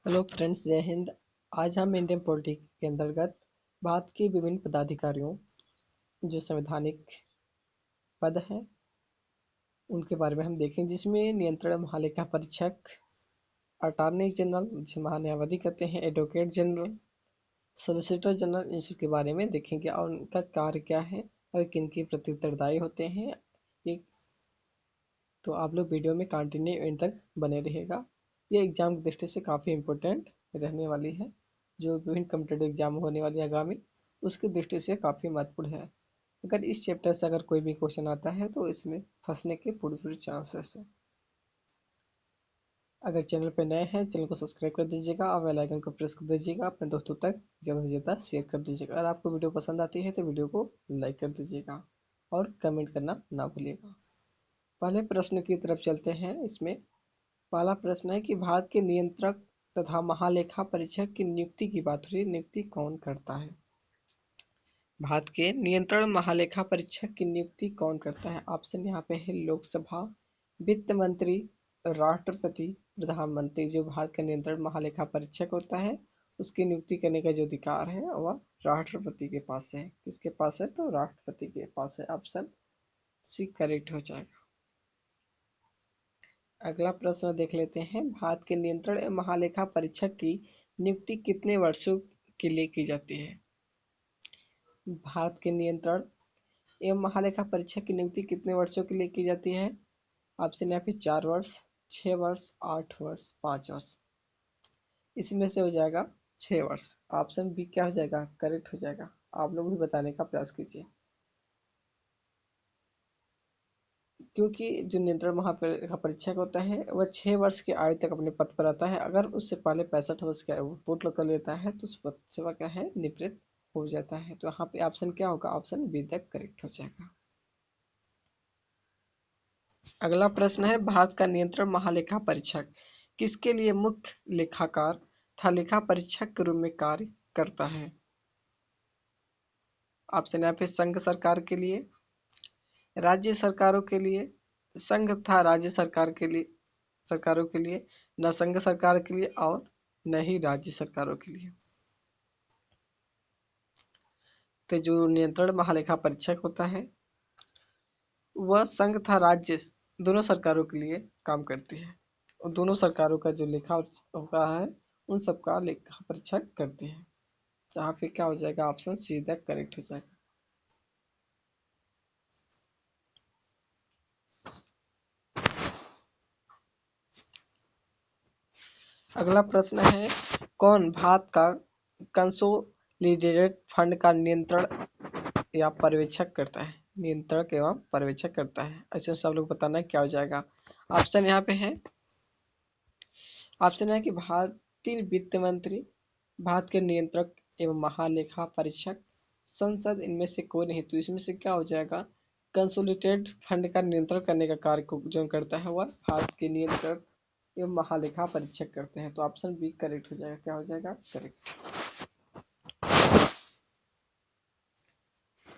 Hello friends, जय हिंद। आज हम इंडियन पॉलिटी के अंतर्गत भारत के विभिन्न पदाधिकारियों जो संवैधानिक पद हैं उनके बारे में हम देखें, जिसमें नियंत्रण महालेखा परीक्षक, अटॉर्नी जनरल जिसे महान्यायवादी कहते हैं, एडवोकेट जनरल, सॉलिसिटर जनरल, इन सब के बारे में देखेंगे और उनका कार्य क्या है और किन के प्रति उत्तरदायी होते हैं। एक तो आप लोग वीडियो में कंटिन्यू एंड तक बने रहेगा। ये एग्जाम की दृष्टि से काफ़ी इम्पोर्टेंट रहने वाली है, जो विभिन्न कम्पिटेटिव एग्जाम होने वाली आगामी उसकी दृष्टि से काफ़ी महत्वपूर्ण है। अगर इस चैप्टर से अगर कोई भी क्वेश्चन आता है तो इसमें फंसने के पूरे चांसेस है। अगर चैनल पर नए हैं, चैनल को सब्सक्राइब कर दीजिएगा और बेल आइकन को प्रेस कर दीजिएगा। अपने दोस्तों तक ज़्यादा से ज़्यादा शेयर कर दीजिएगा। अगर आपको वीडियो पसंद आती है तो वीडियो को लाइक कर दीजिएगा और कमेंट करना ना भूलिएगा। पहले प्रश्न की तरफ चलते हैं। इसमें पहला प्रश्न है कि भारत के नियंत्रक तथा महालेखा परीक्षक की नियुक्ति की बात हो रही है। नियुक्ति कौन करता है? भारत के नियंत्रण महालेखा परीक्षक की नियुक्ति कौन करता है? ऑप्शन यहाँ पे है लोकसभा, वित्त मंत्री, राष्ट्रपति, प्रधानमंत्री। जो भारत का नियंत्रण महालेखा परीक्षक होता है उसकी नियुक्ति करने का जो अधिकार है वह राष्ट्रपति के पास है। किसके पास है? तो राष्ट्रपति के पास है। ऑप्शन सी करेक्ट हो जाएगा। अगला प्रश्न देख लेते हैं। भारत के नियंत्रण एवं महालेखा परीक्षक की नियुक्ति कितने वर्षों के लिए की जाती है? भारत के नियंत्रण एवं महालेखा परीक्षक की नियुक्ति कितने वर्षों के लिए की जाती है? ऑप्शन यहाँ पे 4 वर्ष, 6 वर्ष, 8 वर्ष, 5 वर्ष। इसमें से हो जाएगा 6 वर्ष। ऑप्शन बी क्या हो जाएगा? करेक्ट हो जाएगा। आप लोग भी बताने का प्रयास कीजिए, क्योंकि जो नियंत्रण महापरीक्षक होता है वह 6 वर्ष की आयु तक अपने पद पर रहता है। अगर उससे पहले 65 वर्ष की आयु पूर्ण कर लेता है तो उस पद से वह क्या है? निवृत्त हो जाता है। तो यहाँ पे ऑप्शन क्या होगा? ऑप्शन बी तक करेक्ट हो जाएगा। अगला प्रश्न है, भारत का नियंत्रण महालेखा परीक्षक किसके लिए मुख्य लेखाकार तथा लेखा परीक्षक के रूप में कार्य करता है? ऑप्शन यहाँ पे संघ सरकार के लिए, राज्य सरकारों के लिए, संघ तथा राज्य सरकारों के लिए, न संघ सरकार के लिए और न ही राज्य सरकारों के लिए। तो जो नियंत्रण महालेखा परीक्षक होता है वह संघ तथा राज्य दोनों सरकारों के लिए काम करती है और दोनों सरकारों का जो लेखा होता है उन सबका लेखा परीक्षक करते हैं। यहाँ पे क्या हो जाएगा? ऑप्शन सीधा करेक्ट हो जाएगा। अगला प्रश्न है, कौन भारत का कंसोलिडेटेड फंड का नियंत्रण या पर्यवेक्षक करता है? नियंत्रण एवं पर्यवेक्षक करता है। ऐसे सब लोग बताना है क्या हो जाएगा। ऑप्शन यहाँ पे है। ऑप्शन है कि भारतीय वित्त मंत्री, भारत के नियंत्रक एवं महालेखा परीक्षक, संसद, इनमें से कोई नहीं। तो इसमें से क्या हो जाएगा? कंसोलिडेटेड फंड का नियंत्रण करने का कार्य को जो करता है वह भारत के नियंत्रक एवं महालेखा परीक्षक करते हैं। तो ऑप्शन बी करेक्ट हो जाएगा। क्या हो जाएगा? करेक्ट।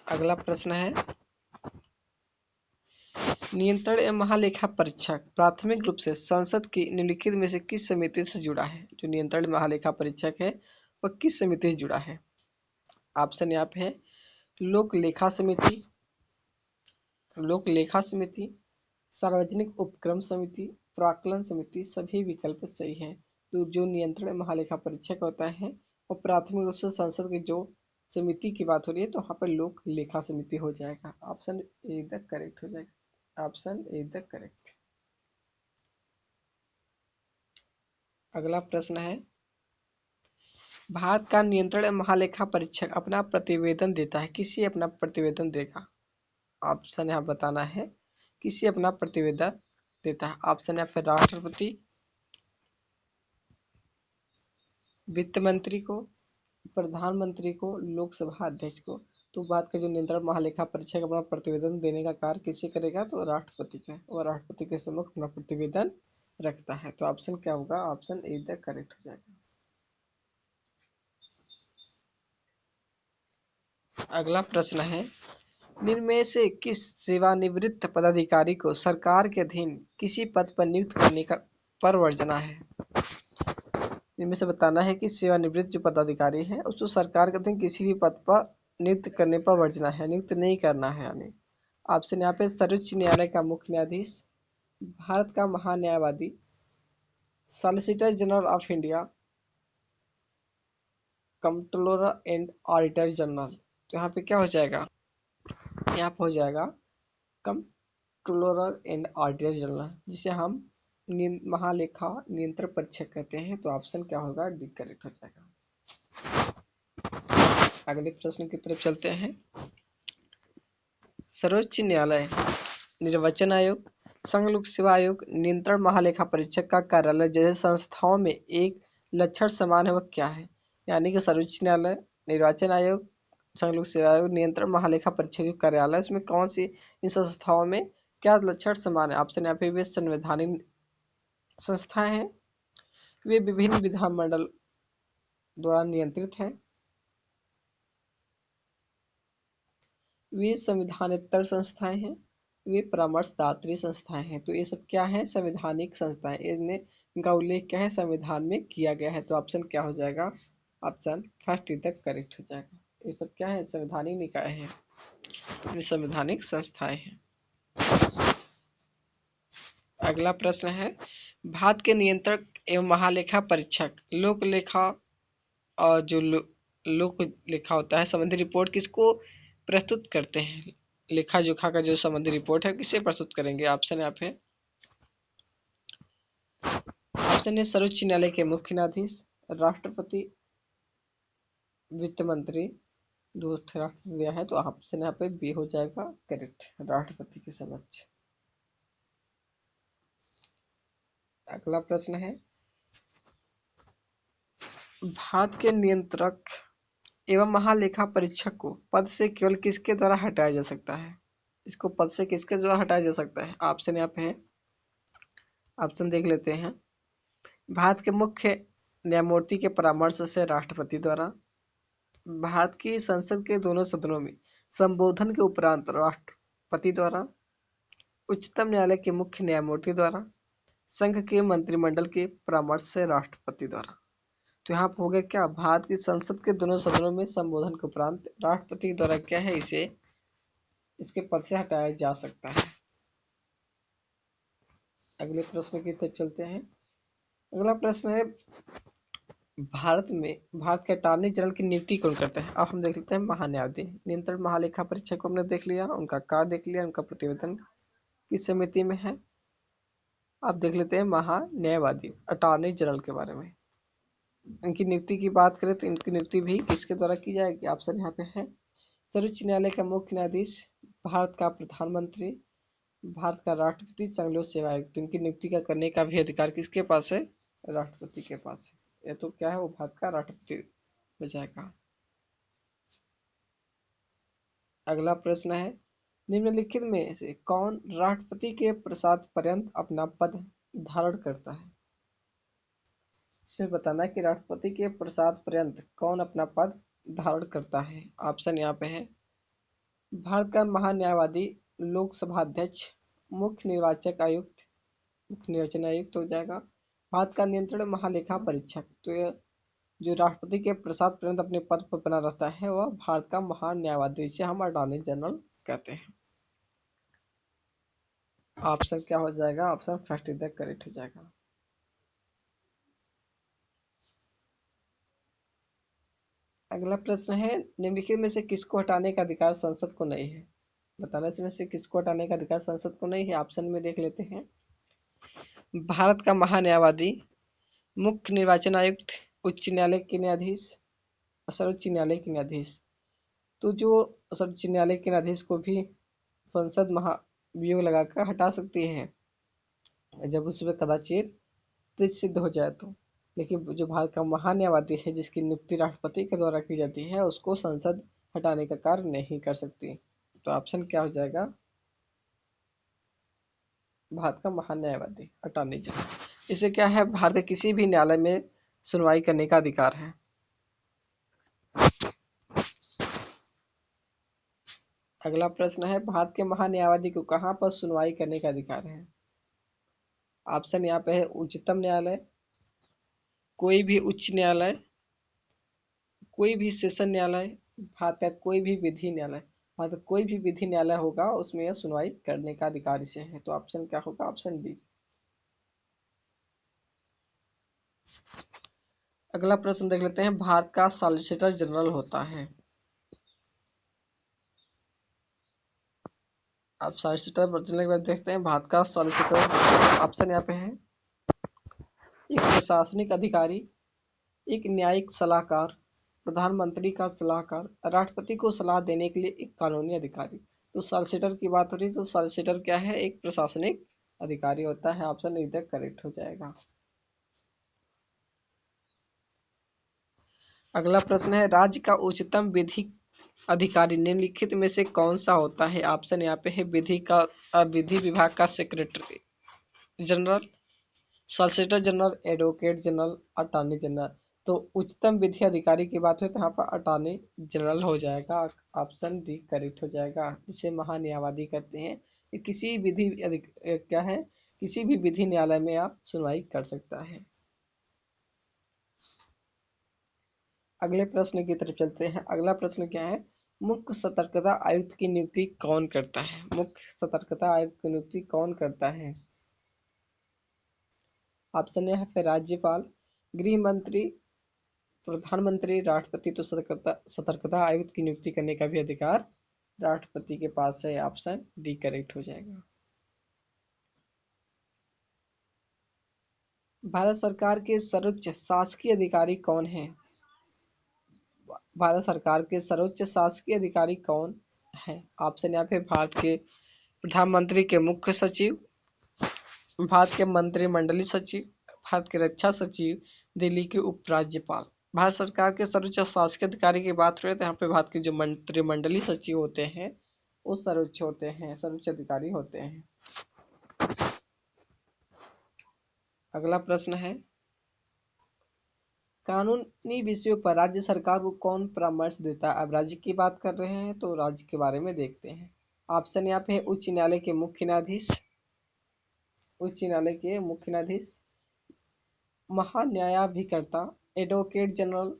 अगला प्रश्न है, नियंत्रण एवं महालेखा परीक्षक प्राथमिक रूप से संसद की निम्नलिखित में से किस समिति से जुड़ा है? जो नियंत्रण महालेखा परीक्षक है वह किस समिति से जुड़ा है? ऑप्शन यहाँ पे है लोक लेखा समिति, लोक लेखा समिति, सार्वजनिक उपक्रम समिति, प्राक्कलन समिति। सभी विकल्प सही है। तो जो नियंत्रण महालेखा परीक्षक होता है वो प्राथमिक रूप से संसद की जो समिति की बात हो रही है तो वहाँ पर लोक लेखा समिति हो जाएगा। ऑप्शन ए द करेक्ट हो जाएगा। Option A the correct. अगला प्रश्न है, भारत का नियंत्रण महालेखा परीक्षक अपना प्रतिवेदन देता है। किसी अपना प्रतिवेदन देगा? ऑप्शन यहाँ बताना है। किसी अपना प्रतिवेदन देता है। ऑप्शन है फिर राष्ट्रपति, वित्त मंत्री को, प्रधानमंत्री को, लोकसभा अध्यक्ष को। तो बात का जो नियंत्रण महालेखा परीक्षक अपना प्रतिवेदन देने का कार्य किसे करेगा? तो राष्ट्रपति का। और राष्ट्रपति के सम्मुख अपना प्रतिवेदन रखता है। तो ऑप्शन क्या होगा? ऑप्शन ए द करेक्ट हो जाएगा। अगला प्रश्न है, निम्न में से किस सेवानिवृत्त पदाधिकारी को सरकार के अधीन किसी पद पर नियुक्त करने का प्रवर्जना है? इनमें से बताना है कि सेवानिवृत्त जो पदाधिकारी है उसको सरकार के अधीन किसी भी पद पर नियुक्त करने पर वर्जना है, नियुक्त नहीं करना है। यानी ऑप्शन यहाँ पे सर्वोच्च न्यायालय का मुख्य न्यायाधीश, भारत का महान्यायवादी, solicitor general of India, controller and auditor general. तो यहाँ पे क्या हो जाएगा, यहाँ पे हो जाएगा कंट्रोलर एंड ऑडिटर जनरल, जिसे हम महालेखा नियंत्रण परीक्षक कहते हैं। तो ऑप्शन क्या होगा, डी करेक्ट हो जाएगा। अगले प्रश्न की तरफ चलते हैं। सर्वोच्च न्यायालय, निर्वाचन आयोग, संघ लोक सेवा आयोग, नियंत्रण महालेखा परीक्षक का कार्यालय जैसे संस्थाओं में एक लक्षण समान है, वह क्या है? यानी कि सर्वोच्च न्यायालय, निर्वाचन आयोग, संघ लोक सेवा आयोग, नियंत्रण महालेखा परीक्षक जो कार्यालय, उसमें कौन सी इन संस्थाओं में क्या लक्षण समान है? ऑप्शन यहाँ पे वे संवैधानिक संस्थाएं हैं, वे विभिन्न विधानमंडल द्वारा नियंत्रित है, वे संविधानेतर संस्थाएं हैं, वे परामर्शदात्री संस्थाएं हैं। तो ये सब क्या है, संवैधानिक संस्थाएं। इनका उल्लेख क्या है, संविधान में किया गया है। तो ऑप्शन क्या हो जाएगा, option first is the correct हो जाएगा। ये सब क्या है, संवैधानिक निकाय है, ये संवैधानिक संस्थाएं हैं। अगला प्रश्न है, भारत के नियंत्रक एवं महालेखा परीक्षक लोक लेखा और जो लोक लेखा होता है संबंधी रिपोर्ट किसको प्रस्तुत करते हैं? लेखा जोखा का जो संबंधी रिपोर्ट है किसे प्रस्तुत करेंगे? ऑप्शन यहाँ पे ऑप्शन है सर्वोच्च न्यायालय के मुख्य न्यायाधीश, राष्ट्रपति, वित्त मंत्री, दो राष्ट्रपति दिया है। तो ऑप्शन यहाँ पे बी हो जाएगा करेक्ट, राष्ट्रपति के समक्ष। अगला प्रश्न है, भारत के नियंत्रक एवं महालेखा परीक्षक को पद से केवल किसके द्वारा हटाया जा सकता है? इसको पद से किसके द्वारा हटाया जा सकता है? ऑप्शन यहाँ पे है, ऑप्शन देख लेते हैं। भारत के मुख्य न्यायमूर्ति के परामर्श से राष्ट्रपति द्वारा, भारत की संसद के दोनों सदनों में संबोधन के उपरांत राष्ट्रपति द्वारा, उच्चतम न्यायालय के मुख्य न्यायमूर्ति द्वारा, संघ के मंत्रिमंडल के परामर्श से राष्ट्रपति द्वारा। तो यहाँ पर हो गया क्या, भारत की संसद के दोनों सदनों में संबोधन के उपरांत राष्ट्रपति द्वारा क्या है, इसे इसके पद से हटाया जा सकता है। अगले प्रश्न की तरफ चलते हैं। अगला प्रश्न है, भारत के अटॉर्नी जनरल की नियुक्ति कौन करता है? अब हम देख लेते हैं महान्यायाधीश, नियंत्रण महालेखा परीक्षक को हमने देख लिया, उनका कार्य देख लिया, उनका प्रतिवेदन किस समिति में है। अब देख लेते हैं महान्यायवादी, अटॉर्नी जनरल के बारे में। इनकी नियुक्ति की बात करें तो इनकी नियुक्ति भी किसके द्वारा की जाएगी? ऑप्शन यहाँ पे है, सर्वोच्च न्यायालय का मुख्य न्यायाधीश, भारत का प्रधानमंत्री, भारत का राष्ट्रपति, संघ लोक सेवा आयोग। तो इनकी नियुक्ति का करने का भी अधिकार किसके पास है? राष्ट्रपति के पास है। ये तो क्या है, वो भारत का राष्ट्रपति हो जाएगा। अगला प्रश्न है, निम्नलिखित में से कौन राष्ट्रपति के प्रसाद पर्यंत अपना पद धारण करता है? इसमें बताना है कि राष्ट्रपति के प्रसाद पर्यंत कौन अपना पद धारण करता है। ऑप्शन यहाँ पे है, भारत का महान्यायवादी, लोकसभा अध्यक्ष, मुख्य निर्वाचक आयुक्त, मुख्य निर्वाचन आयुक्त हो जाएगा, भारत का नियंत्रण महालेखा परीक्षक। तो यह जो राष्ट्रपति के प्रसाद पर्यंत अपने पद पर बना रहता है वह भारत का महान्यायवादी, जिसे हम अटॉर्नी जनरल कहते हैं। ऑप्शन क्या हो जाएगा, option first is the correct हो जाएगा। अगला प्रश्न है, निम्नलिखित में से किसको हटाने का अधिकार संसद को नहीं है? बताना इसमें से किसको हटाने का अधिकार संसद को नहीं है। ऑप्शन में देख लेते हैं, भारत का महान्यायवादी, मुख्य निर्वाचन आयुक्त, उच्च न्यायालय के न्यायाधीश, सर्वोच्च न्यायालय के न्यायाधीश। तो जो सर्वोच्च न्यायालय के न्यायाधीश को भी संसद महाभियोग लगाकर हटा सकती है जब उसमें कदाचित त्रुटि सिद्ध हो जाए तो। लेकिन जो भारत का महान्यायवादी है जिसकी नियुक्ति राष्ट्रपति के द्वारा की जाती है उसको संसद हटाने का कार्य नहीं कर सकती। तो ऑप्शन क्या हो जाएगा, भारत का महान्यायवादी, अटॉर्नी जनरल। इसे क्या है, भारत के किसी भी न्यायालय में सुनवाई करने का अधिकार है। अगला प्रश्न है, भारत के महान्यायवादी को कहाँ पर सुनवाई करने का अधिकार है? ऑप्शन यहाँ पे है, उच्चतम न्यायालय, कोई भी उच्च न्यायालय, कोई भी सेशन न्यायालय, भारत का कोई भी विधि न्यायालय, भारत का कोई भी विधि न्यायालय होगा उसमें यह सुनवाई करने का अधिकार इसे है। तो ऑप्शन क्या होगा? Option B. अगला प्रश्न देख लेते हैं, भारत का सॉलिसिटर जनरल होता है। आप सॉलिसिटर जनरल के बाद देखते हैं, भारत का सॉलिसिटर ऑप्शन यहाँ पे है, एक प्रशासनिक अधिकारी, एक न्यायिक सलाहकार, प्रधानमंत्री का सलाहकार, राष्ट्रपति को सलाह देने के लिए एक कानूनी अधिकारी। तो सॉलिसिटर की बात हो रही है, तो सॉलिसिटर क्या है? एक प्रशासनिक अधिकारी होता है। ऑप्शन इधर करेक्ट हो जाएगा। अगला प्रश्न है, राज्य का उच्चतम विधिक अधिकारी निम्नलिखित में से कौन सा होता है? ऑप्शन यहाँ पे है, विधि विभाग का secretary general, solicitor general, advocate general, attorney general. तो उच्चतम विधि अधिकारी की बात हो तो यहाँ पर अटॉर्नी जनरल हो जाएगा। ऑप्शन डी करेक्ट हो जाएगा। इसे महान्यायवादी कहते हैं। ये किसी क्या है, किसी भी विधि न्यायालय में आप सुनवाई कर सकता है। अगले प्रश्न की तरफ चलते हैं। अगला प्रश्न क्या है, मुख्य सतर्कता आयुक्त की नियुक्ति कौन करता है? मुख्य सतर्कता आयुक्त की नियुक्ति कौन करता है? ऑप्शन है फिर राज्यपाल, गृह मंत्री, प्रधानमंत्री, राष्ट्रपति। तो सतर्कता आयुक्त की नियुक्ति करने का भी अधिकार राष्ट्रपति के पास है। ऑप्शन डी करेक्ट हो जाएगा। भारत सरकार के सर्वोच्च शासकीय अधिकारी कौन है? भारत सरकार के सर्वोच्च शासकीय अधिकारी कौन है? ऑप्शन यहाँ पे भारत के प्रधानमंत्री के मुख्य सचिव, भारत के मंत्रिमंडलीय सचिव, भारत के रक्षा सचिव, दिल्ली के उपराज्यपाल। भारत सरकार के सर्वोच्च शासकीय अधिकारी की बात करें तो यहाँ पे भारत के जो मंत्रिमंडलीय सचिव होते हैं वो सर्वोच्च होते हैं, सर्वोच्च अधिकारी होते हैं। अगला प्रश्न है, कानूनी विषयों पर राज्य सरकार को कौन परामर्श देता है? अब राज्य की बात कर रहे हैं तो राज्य के बारे में देखते हैं। ऑप्शन यहाँ पे उच्च न्यायालय के मुख्य न्यायाधीश, उच्च न्यायालय के मुख्य न्यायाधीश, महान्यायाधिकर्ता, एडवोकेट जनरल,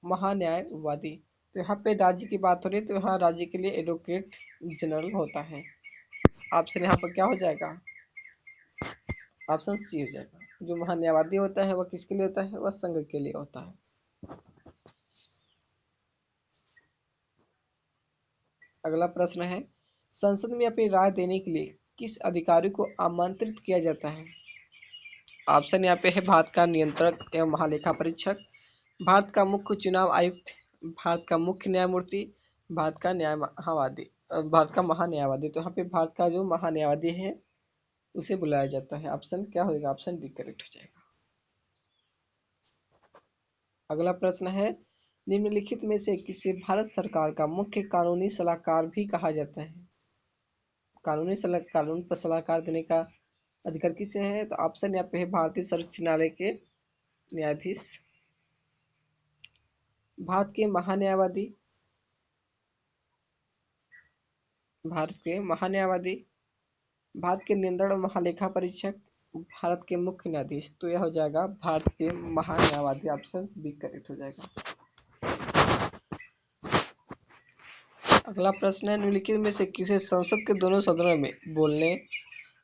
महान्यायवादी। तो यहाँ पे राज्य की बात हो रही है तो यहाँ राज्य के लिए एडवोकेट जनरल होता है। ऑप्शन यहाँ पर क्या हो जाएगा? ऑप्शन सी हो जाएगा। जो महान्यायवादी होता है वह किसके लिए होता है? वह संघ के लिए होता है। अगला प्रश्न है, संसद में अपनी राय देने के लिए किस अधिकारी को आमंत्रित किया जाता है? ऑप्शन यहाँ पे है, भारत का नियंत्रक एवं महालेखा परीक्षक, भारत का मुख्य चुनाव आयुक्त, भारत का मुख्य न्यायमूर्ति, भारत का भारत का महान्यायवादी। तो यहाँ पे भारत का जो महान्यायवादी है उसे बुलाया जाता है। ऑप्शन क्या होगा? ऑप्शन डी करेक्ट हो जाएगा। अगला प्रश्न है, निम्नलिखित में से किसे भारत सरकार का मुख्य कानूनी सलाहकार भी कहा जाता है? कानून पर सलाहकार देने का अधिकार किसे है? तो ऑप्शन यहाँ पे है, भारतीय सर्वोच्च न्यायालय के न्यायाधीश, भारत के महान्यायवादी, भारत के महान्यायवादी, भारत के नियंत्रण महालेखा परीक्षक, भारत के मुख्य न्यायाधीश। तो यह हो जाएगा भारत के महान्यायवादी। ऑप्शन बी करेक्ट हो जाएगा। अगला प्रश्न है, निम्नलिखित में से किसे संसद के दोनों सदनों में बोलने,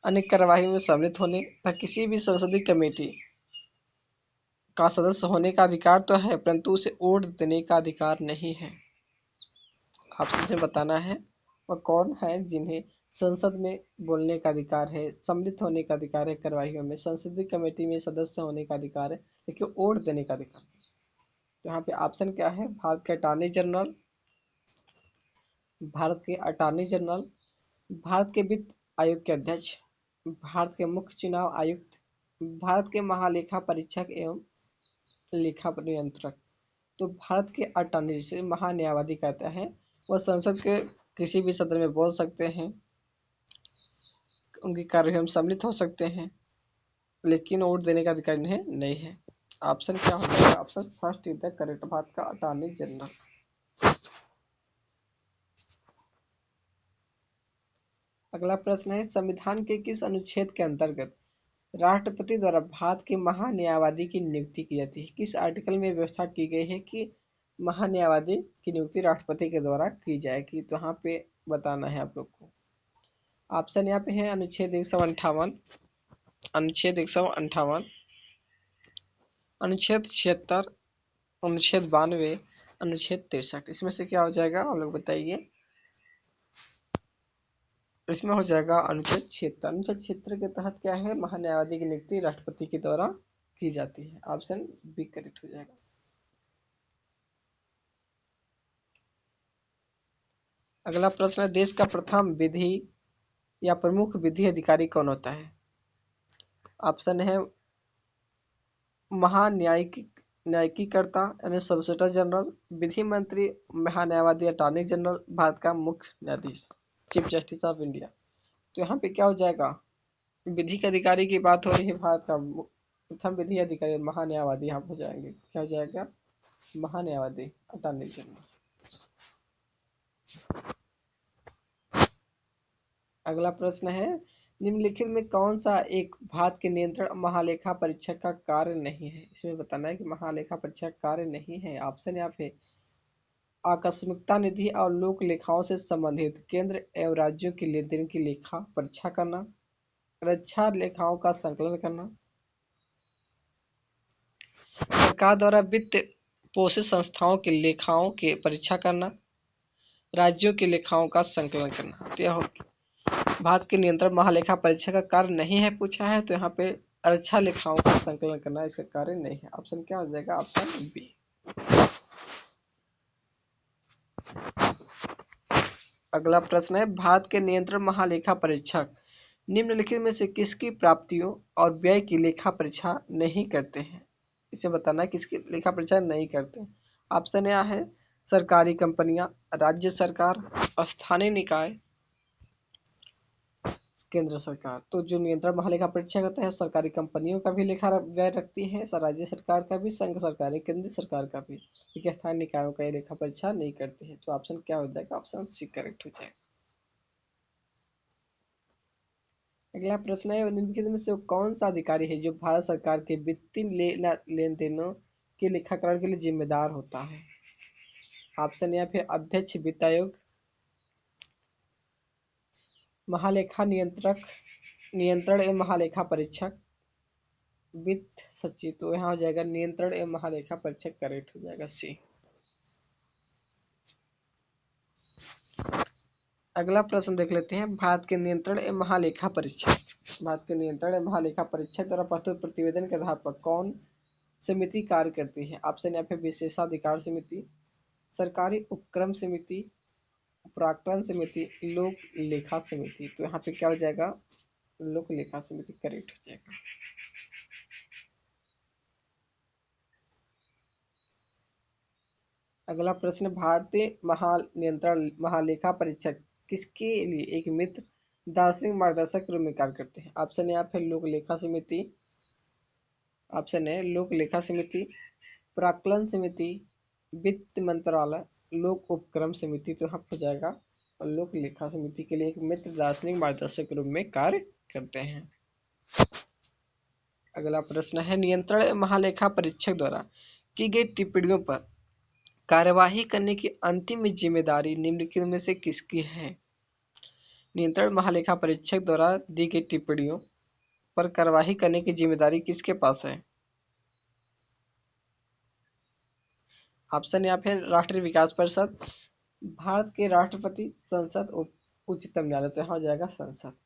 अन्य कार्यवाही में सम्मिलित होने तथा किसी भी संसदीय कमेटी का सदस्य होने का अधिकार तो है परंतु उसे वोट देने का अधिकार नहीं है? आपसे बताना है वह कौन है जिन्हें संसद में बोलने का अधिकार है, सम्मिलित होने का अधिकार है कार्यवाहियों में, संसदीय कमेटी में सदस्य होने का अधिकार है, लेकिन वोट देने का अधिकार नहीं। तो यहाँ पे ऑप्शन क्या है? भारत के अटॉर्नी जनरल, भारत के अटॉर्नी जनरल, भारत के वित्त आयोग के अध्यक्ष, भारत के मुख्य चुनाव आयुक्त, भारत के महालेखा परीक्षक एवं लेखा नियंत्रक। तो भारत के अटॉर्नी, जिसे महान्यायवादी कहता है, वह संसद के किसी भी सदन में बोल सकते हैं, उनकी कार्यवाही में सम्मिलित हो सकते हैं, लेकिन वोट देने का अधिकार इन्हें नहीं है। ऑप्शन क्या हो जाएगा? Option first is the correct, Bharat का अटॉर्नी जनरल। अगला प्रश्न है, संविधान के किस अनुच्छेद के अंतर्गत राष्ट्रपति द्वारा भारत के महान्यायवादी की नियुक्ति की जाती है। किस आर्टिकल में व्यवस्था की गई है कि महान्यायवादी की नियुक्ति राष्ट्रपति के द्वारा की जाएगी? तो यहाँ पे बताना है आप लोग को। ऑप्शन यहाँ पे है अनुच्छेद 158, अनुच्छेद 158, अनुच्छेद 76, अनुच्छेद 92, अनुच्छेद 63। इसमें से क्या हो जाएगा आप लोग बताइए? इसमें हो जाएगा अनुच्छेद 76। अनुच्छेद 76 के तहत क्या है? महान्यायवादी की नियुक्ति राष्ट्रपति के द्वारा की जाती है। ऑप्शन बी करेक्ट हो जाएगा। अगला प्रश्न है, देश का प्रथम विधि या प्रमुख विधि अधिकारी कौन होता है? ऑप्शन है न्यायिककर्ता यानी सॉलिसिटर जनरल, विधि मंत्री, महान्यायवादी अटॉर्नी जनरल, भारत का मुख्य न्यायाधीश, चीफ जस्टिस ऑफ इंडिया। तो यहाँ पे क्या हो जाएगा? विधि के अधिकारी की बात हो रही है, भारत का प्रथम विधि अधिकारी महान्यायवादी यहाँ हो जाएंगे। क्या हो जाएगा? महान्यायवादी अटॉर्नी जनरल। अगला प्रश्न है, निम्नलिखित में कौन सा एक भारत के नियंत्रण महालेखा परीक्षक का कार्य नहीं है? इसमें बताना है कि महालेखा परीक्षक कार्य नहीं है। ऑप्शन यहाँ पे आकस्मिकता निधि और लोक लेखाओं से संबंधित केंद्र एवं राज्यों की लेन देन की लेखा परीक्षा करना, रक्षा लेखाओं का संकलन करना, सरकार द्वारा वित्त पोषित संस्थाओं के लेखाओं की परीक्षा करना, राज्यों की लेखाओं का संकलन करना। तो यह भारत के नियंत्रण महालेखा परीक्षक का कार्य नहीं है पूछा है, तो यहाँ पे रक्षा लेखाओं का संकलन करना इसका कार्य नहीं है। ऑप्शन क्या हो जाएगा? Option B. अगला प्रश्न है, भारत के नियंत्रण महालेखा परीक्षक निम्नलिखित में से किसकी प्राप्तियों और व्यय की लेखा परीक्षा नहीं करते हैं? इसे बताना है किसकी लेखा परीक्षा नहीं करते। ऑप्शन यह है सरकारी कंपनियां, राज्य सरकार, स्थानीय निकाय, केंद्र सरकार। तो जो नियंत्रण महालेखा परीक्षक होता है सरकारी कंपनियों का भी लेखा व्यय रखती है, राज्य सरकार का भी, संघ सरकार है, केंद्र सरकार का भी, लेकिन स्थानीय निकायों का ये लेखा परीक्षा नहीं करते हैं। तो ऑप्शन क्या हो जाएगा? ऑप्शन सी करेक्ट हो जाएगा। अगला प्रश्न है, निम्नलिखित में से कौन सा अधिकारी है जो भारत सरकार के वित्तीय लेन देनों के लेखाकरण के लिए जिम्मेदार होता है? ऑप्शन यहाँ पे अध्यक्ष वित्त आयोग, महालेखा नियंत्रक, नियंत्रण एवं महालेखा परीक्षक, वित्त सचिव। तो यहाँ हो जाएगा नियंत्रण एवं महालेखा परीक्षक करेक्ट हो जाएगा सी। अगला प्रश्न देख लेते हैं, भारत के नियंत्रण एवं महालेखा परीक्षक, भारत के नियंत्रण एवं महालेखा परीक्षक द्वारा प्रस्तुत प्रतिवेदन के आधार पर कौन समिति कार्य करती है? ऑप्शन यहाँ पे विशेषाधिकार समिति, सरकारी उपक्रम समिति, प्राक्कलन समिति, लोक लेखा समिति। तो यहाँ पे क्या हो जाएगा? लोक लेखा समिति करेक्ट हो जाएगा। अगला प्रश्न, भारतीय नियंत्रण महालेखा परीक्षक किसके लिए एक मित्र दार्शनिक मार्गदर्शक के रूप में कार्य करते हैं? ऑप्शन यहाँ पे लोक लेखा समिति, ऑप्शन है लोक लेखा समिति, प्राक्कलन समिति, वित्त मंत्रालय, लोक उपक्रम समिति। तो यहाँ हो जाएगा लोक लेखा समिति के लिए एक मित्र दार्शनिक मार्गदर्शक के रूप में कार्य करते हैं। अगला प्रश्न है, नियंत्रण महालेखा परीक्षक द्वारा की गई टिप्पणियों पर कार्यवाही करने की अंतिम जिम्मेदारी निम्नलिखित में से किसकी है? नियंत्रण महालेखा परीक्षक द्वारा दी गई टिप्पणियों पर कार्यवाही करने की जिम्मेदारी किसके पास है? ऑप्शन यहाँ पे राष्ट्रीय विकास परिषद, भारत के राष्ट्रपति, संसद, उच्चतम न्यायालय। तो यहाँ हो जाएगा संसद।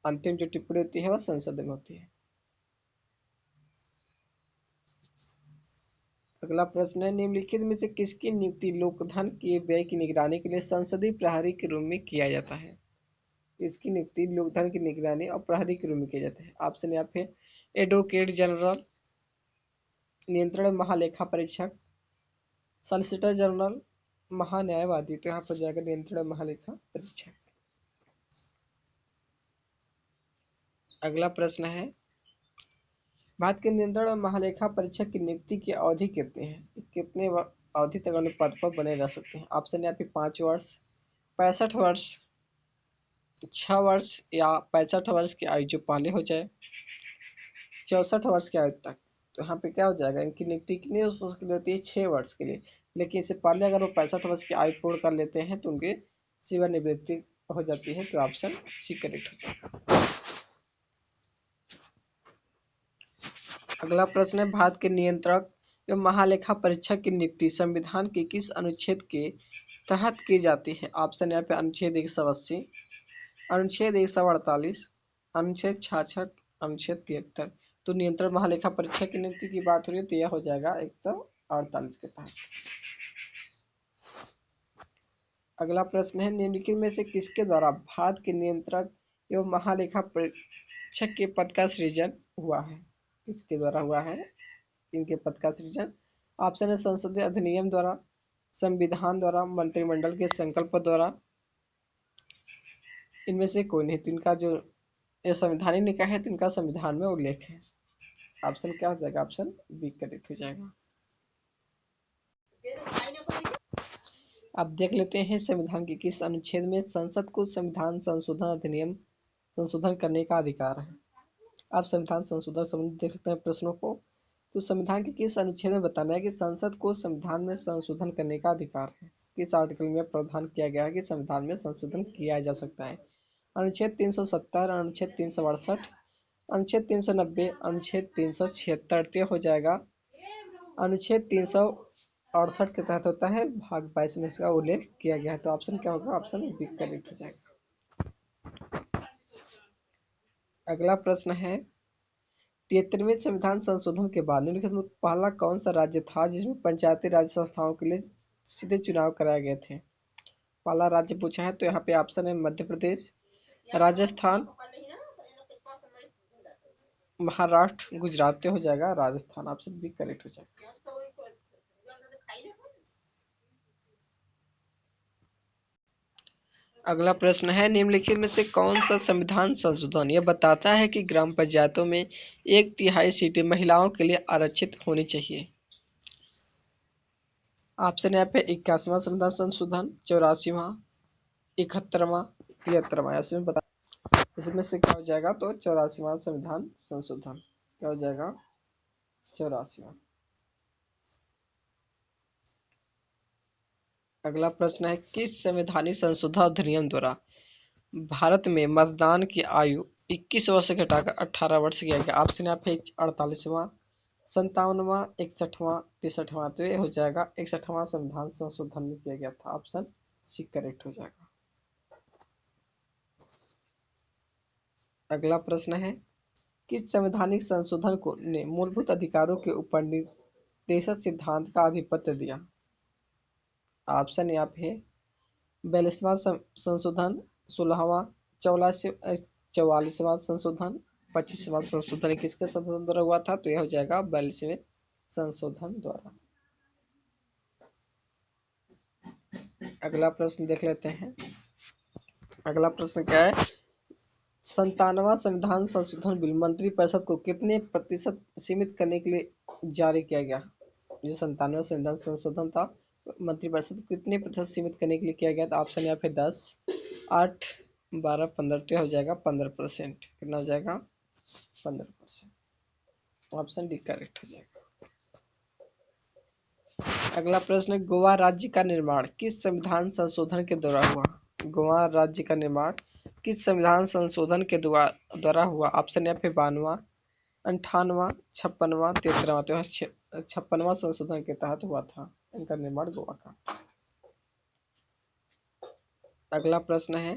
अंतिम जो टिप्पणी होती है वह संसद में होती है। अगला प्रश्न है, निम्नलिखित में से किसकी नियुक्ति लोकधन के व्यय की निगरानी के लिए संसदीय प्रहरी के रूप में किया जाता है? इसकी नियुक्ति लोकधन की निगरानी और प्रहरी के रूप में किया जाता है। ऑप्शन यहाँ पे एडवोकेट जनरल, नियंत्रण महालेखा परीक्षक, सॉलिसिटर जनरल, महान्यायवादी। तो यहाँ पर जाएगा नियंत्रण महालेखा परीक्षक। अगला प्रश्न है, भारत के नियंत्रण महालेखा परीक्षक की नियुक्ति की अवधि कितनी है? कितने अवधि तक अपने पद पर बने रह सकते हैं? ऑप्शन यहाँ पे 5 वर्ष, 65 वर्ष, 6 वर्ष या 65 वर्ष की आयु जो पहले हो जाए, 64 वर्ष की आयु तक। तो यहाँ पे क्या हो जाएगा, इनकी नियुक्ति कितनी वर्ष के लिए होती है, 6 वर्ष के लिए। लेकिन इससे पहले अगर वो 65 वर्ष की आयु पूर्ण कर लेते हैं तो उनकी सेवानिवृत्ति हो जाती है। तो ऑप्शन सी करेक्ट हो जाएगा। अगला प्रश्न है, भारत के नियंत्रक एवं महालेखा परीक्षक की नियुक्ति संविधान के किस अनुच्छेद के तहत की जाती है? ऑप्शन यहाँ पे अनुच्छेद 180, अनुच्छेद 148, अनुच्छेद 66, अनुच्छेद 73। तो नियंत्रण महालेखा परीक्षक की नियुक्ति की बात हो रही है तो यह हो जाएगा 148 के तहत। अगला प्रश्न है, निम्नलिखित में से किसके द्वारा भारत के नियंत्रक एवं महालेखा परीक्षक के पद का सृजन हुआ है? किसके द्वारा हुआ है इनके पद का सृजन? ऑप्शन है संसदीय अधिनियम द्वारा, संविधान द्वारा, मंत्रिमंडल के संकल्प द्वारा, इनमें से कोई नहीं। तो इनका जो ये संवैधानिक निकाय है तो इनका संविधान में उल्लेख है। ऑप्शन क्या हो जाएगा, ऑप्शन बी करेक्ट हो जाएगा। अब देख लेते हैं संविधान के किस अनुच्छेद में संसद को संविधान संशोधन अधिनियम संशोधन करने का अधिकार है। आप संविधान संशोधन संबंधी देख सकते हैं प्रश्नों को। तो संविधान के किस अनुच्छेद में बताना है कि संसद को संविधान में संशोधन करने का अधिकार है? किस आर्टिकल में प्रावधान किया गया है कि संविधान में संशोधन किया जा सकता है? अनुच्छेद 370, अनुच्छेद 368, अनुच्छेद 390, अनुच्छेद 376। तो हो जाएगा अनुच्छेद 368 के तहत होता है, भाग 22 में इसका उल्लेख किया गया है। तो ऑप्शन क्या होगा, ऑप्शन बी करेक्ट हो जाएगा। अगला प्रश्न है, 73वें संविधान संशोधन के बाद निम्नलिखित में पहला कौन सा राज्य था जिसमें पंचायती राज संस्थाओं के लिए सीधे चुनाव कराए गए थे? पहला राज्य पूछा है तो यहाँ पे ऑप्शन है मध्य प्रदेश, राजस्थान, महाराष्ट्र, गुजरात। तो हो जाएगा राजस्थान। ऑप्शन बी करेक्ट हो जाएगा। अगला प्रश्न है, निम्नलिखित में से कौन सा संविधान संशोधन यह बताता है कि ग्राम पंचायतों में 1/3 सीटें महिलाओं के लिए आरक्षित होनी चाहिए? ऑप्शन यहाँ पे 81वां संविधान संशोधन, 84वां, 71वां, 73वां। इसमें बता, इसमें से क्या हो जाएगा, तो 84वां संविधान संशोधन। क्या हो जाएगा, 84वां। अगला प्रश्न है, किस संवैधानिक संशोधन अधिनियम द्वारा भारत में मतदान की आयु 21 वर्ष से घटाकर 18 वर्ष किया गया? ऑप्शन यहाँ पे 48वां, 57वां, 61वां, 63वां। तो ये हो जाएगा 61वां संविधान संशोधन में किया गया था। ऑप्शन सी करेक्ट हो जाएगा। अगला प्रश्न है, किस संवैधानिक संशोधन को ने मूलभूत अधिकारों के ऊपर निर्देशक सिद्धांत का आधिपत्य दिया? ऑप्शन यहाँ पे 42वां संशोधन, 16वां, 44वां संशोधन, 25वां संशोधन। किसके संशोधन द्वारा हुआ था? तो यह हो जाएगा 42वें संशोधन द्वारा। अगला प्रश्न देख लेते हैं। अगला प्रश्न क्या है, 97वां संविधान संशोधन बिल मंत्रिपरिषद को कितने प्रतिशत सीमित करने के लिए जारी किया गया? जो 97वां संविधान संशोधन था मंत्रिपरिषद को कितने प्रतिशत सीमित करने के लिए किया गया था? ऑप्शन यहाँ पे 10, 8, 12, 15। तो हो जाएगा 15%। कितना हो जाएगा, 15%। ऑप्शन डी करेक्ट हो जाएगा। अगला प्रश्न, गोवा राज्य का निर्माण किस संविधान संशोधन के द्वारा हुआ? गोवा राज्य का निर्माण किस संविधान संशोधन के द्वारा हुआ? ऑप्शन यहाँ पे 92वां, 58वां, 56वां, 73वां। तो 56वां संशोधन के तहत हुआ था इनका निर्माण गोवा का। अगला प्रश्न है,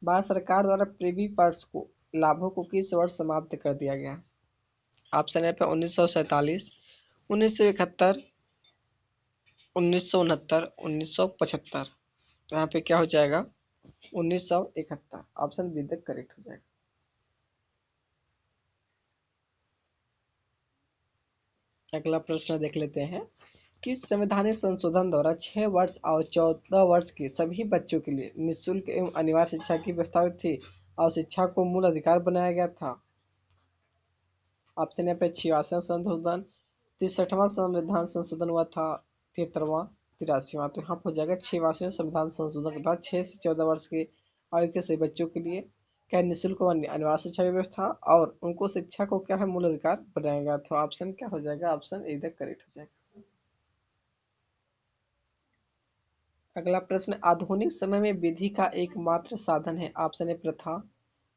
भारत सरकार द्वारा प्रिवी पर्स को लाभों को किस वर्ष समाप्त कर दिया गया? ऑप्शन है पे 1947, 1971, 1969, 1975। तो यहाँ पे क्या हो जाएगा, 1971। ऑप्शन बी तक करेक्ट हो जाएगा। अगला प्रश्न देख लेते हैं, किस संवैधानिक संशोधन द्वारा 6 वर्ष और 14 वर्ष के सभी बच्चों के लिए निःशुल्क एवं अनिवार्य शिक्षा की व्यवस्था थी और शिक्षा को मूल अधिकार बनाया गया था? ऑप्शन है पे 86वां संशोधन, 63वां संविधान संशोधन हुआ था, 73वां, 83वां। तो यहाँ पर हो जाएगा 86वां संविधान संशोधन के बाद 6 से 14 वर्ष के आयु के सभी बच्चों के लिए क्या निःशुल्क व अनिवार्य शिक्षा व्यवस्था और उनको शिक्षा को क्या है मूल अधिकार बनाया गया। तो ऑप्शन क्या हो जाएगा, ऑप्शन ए द करेक्ट हो जाएगा। अगला प्रश्न, आधुनिक समय में विधि का एकमात्र साधन है। ऑप्शन ए प्रथा,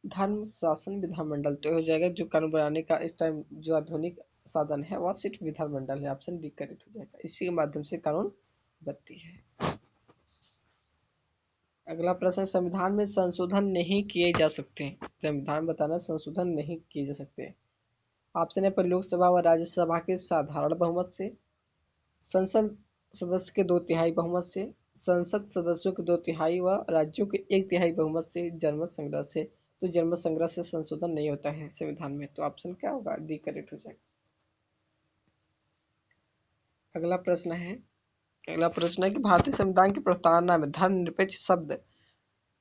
धर्म, शासन, विधानमंडल। तो हो जाएगा जो कानून बनाने का इस टाइम जो आधुनिक साधन है वह सिर्फ विधानमंडल है। ऑप्शन डी करेक्ट हो जाएगा, इसी के माध्यम से कानून बनती है। अगला प्रश्न, संविधान में संशोधन नहीं किए जा सकते। संविधान बताना संशोधन नहीं किए जा सकते। ऑप्शन ए पर लोकसभा व राज्यसभा के साधारण बहुमत से, संसद सदस्य के 2/3 बहुमत से, संसद सदस्यों के 2/3 व राज्यों के 1/3 बहुमत से, जनमत संग्रह से। तो जनमत संग्रह से संशोधन नहीं होता है संविधान में। तो ऑप्शन क्या होगा, डी करेक्ट हो जाएगा। अगला प्रश्न है अगला प्रश्न है कि भारतीय संविधान की प्रस्तावना में धर्मनिरपेक्ष शब्द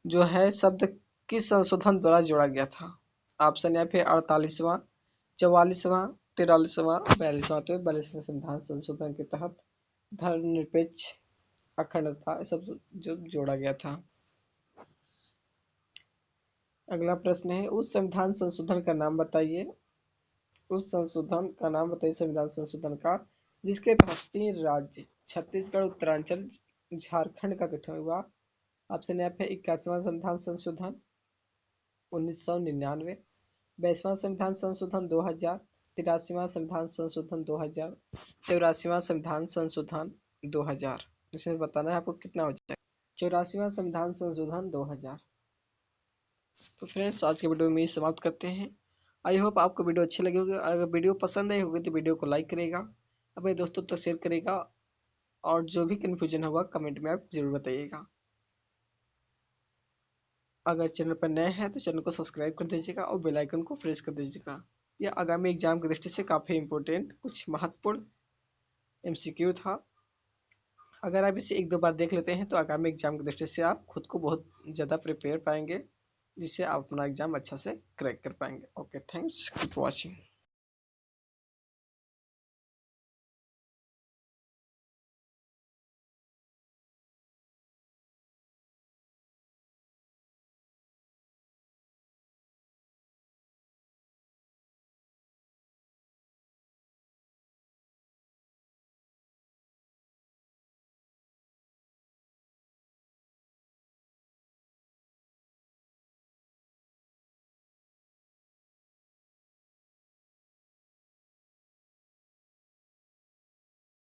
जो है शब्द किस संशोधन द्वारा जोड़ा गया था। ऑप्शन या फिर 48वां, 44वां, 43वां, 42वां। तो 42वें संविधान संशोधन के तहत धर्मनिरपेक्ष अखंडता सब जो जोड़ा गया था। अगला प्रश्न है, उस संविधान संशोधन का नाम बताइए। उस संशोधन का नाम बताइए संविधान संशोधन का जिसके तहत 3 राज्य छत्तीसगढ़, उत्तरांचल, झारखंड का गठन हुआ। ऑप्शन एफ है 81वां संविधान संशोधन 1999, 22वां संविधान संशोधन 2000, 83वां संविधान संशोधन 2000, 84वां संविधान संशोधन 2000। इसमें बताना है आपको कितना हो जाएगा। 84वां संविधान संशोधन 2000। तो फ्रेंड्स आज के वीडियो में समाप्त करते हैं। आई होप आपको वीडियो अच्छी लगी होगी। अगर वीडियो पसंद आई होगी तो वीडियो को लाइक करेगा, अपने दोस्तों तक शेयर करेगा और जो भी कन्फ्यूजन होगा कमेंट में आप जरूर बताइएगा। अगर चैनल पर नए हैं तो चैनल को सब्सक्राइब कर दीजिएगा और बेल आइकन को प्रेस कर दीजिएगा। यह आगामी एग्जाम की दृष्टि से काफ़ी इंपॉर्टेंट कुछ महत्वपूर्ण एमसीक्यू था। अगर आप इसे 1-2 बार देख लेते हैं तो आगामी एग्जाम की दृष्टि से आप खुद को बहुत ज़्यादा प्रिपेयर पाएंगे, जिससे आप अपना एग्जाम अच्छा से क्रैक कर पाएंगे। Okay, thanks, keep watching.